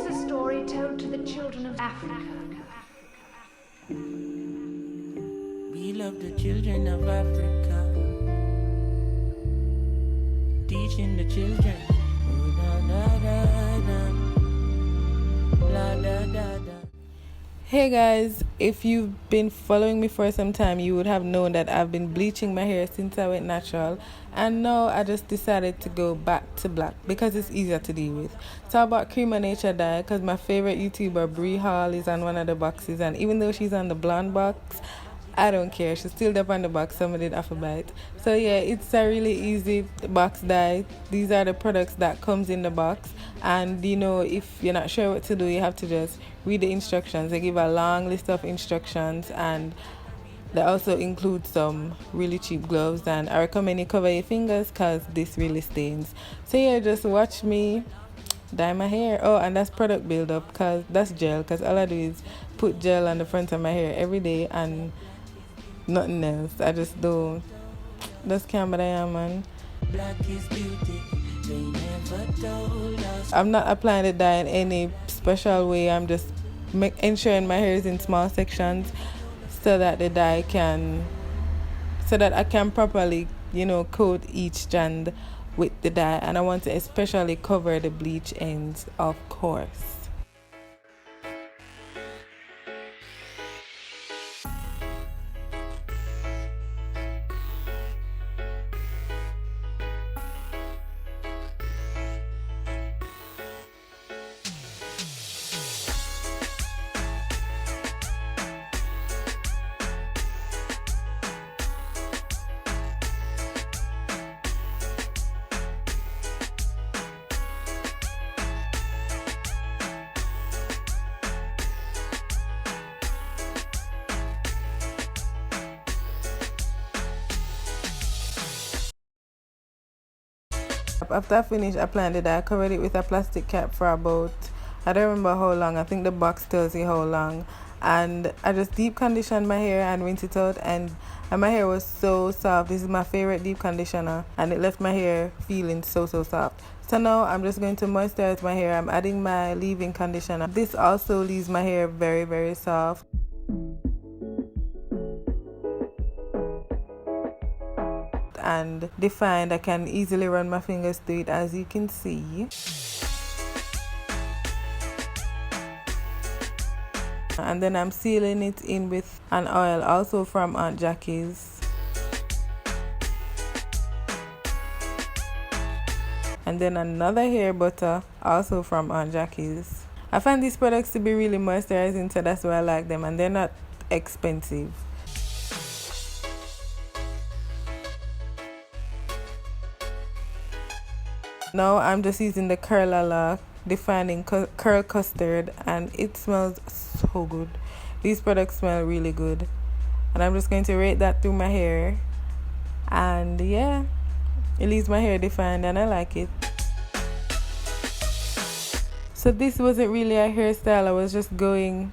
was a story told to the children of Africa. We love the children of Africa, teaching the children. Oh, da, da, da, da. La, da, da, da. Hey guys, if you've been following me for some time, you would have known that I've been bleaching my hair since I went natural, and now I just decided to go back to black because it's easier to deal with. So I bought Creme of Nature dye because my favorite YouTuber Brie Hall is on one of the boxes, and even though she's on the blonde box, I don't care. She's still up on the box. Somebody did half a bite. So yeah, it's a really easy box dye. These are the products that comes in the box, and you know, if you're not sure what to do, you have to just read the instructions. They give a long list of instructions, and they also include some really cheap gloves, and I recommend you cover your fingers because this really stains. So yeah, just watch me dye my hair. Oh, and that's product buildup because that's gel, because all I do is put gel on the front of my hair every day and nothing else. I just do. That's camera I am, man. Black is beauty. They never told us. I'm not applying the dye in any special way. I'm just ensuring my hair is in small sections so that the dye can, so that I can properly, you know, coat each strand with the dye. And I want to especially cover the bleach ends, of course. After I finished applying the dye, I covered it with a plastic cap for about, I don't remember how long. I think the box tells you how long. And I just deep conditioned my hair and rinsed it out, and my hair was so soft. This is my favorite deep conditioner, and it left my hair feeling so soft. So now I'm just going to moisturize my hair. I'm adding my leave-in conditioner. This also leaves my hair very soft and defined. I can easily run my fingers through it, as you can see. And then I'm sealing it in with an oil, also from Aunt Jackie's. And then another hair butter, also from Aunt Jackie's. I find these products to be really moisturizing, so that's why I like them, and they're not expensive. Now I'm just using the Curl defining curl custard, and it smells so good. These products smell really good, and I'm just going to rake that through my hair, and yeah, it leaves my hair defined and I like it. So this wasn't really a hairstyle. I was just going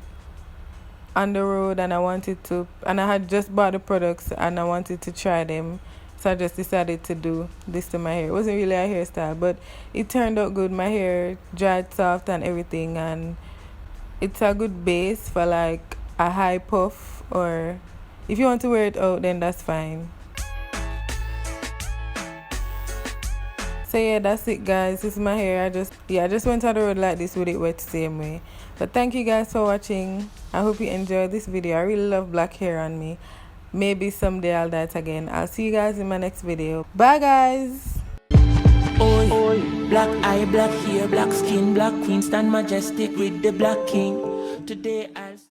on the road, and I had just bought the products and I wanted to try them. So I just decided to do this to my hair. It wasn't really a hairstyle, but it turned out good. My hair dried soft and everything, and it's a good base for like a high puff, or if you want to wear it out, then that's fine. So yeah, that's it guys. This is my hair. I just went on the road like this with it wet the same way. But thank you guys for watching. I hope you enjoyed this video. I really love black hair on me. Maybe someday I'll dye it again. I'll see you guys in my next video. Bye guys. Oi. Black eye, black hair, black skin, black queen, stand majestic with the black king. Today I'll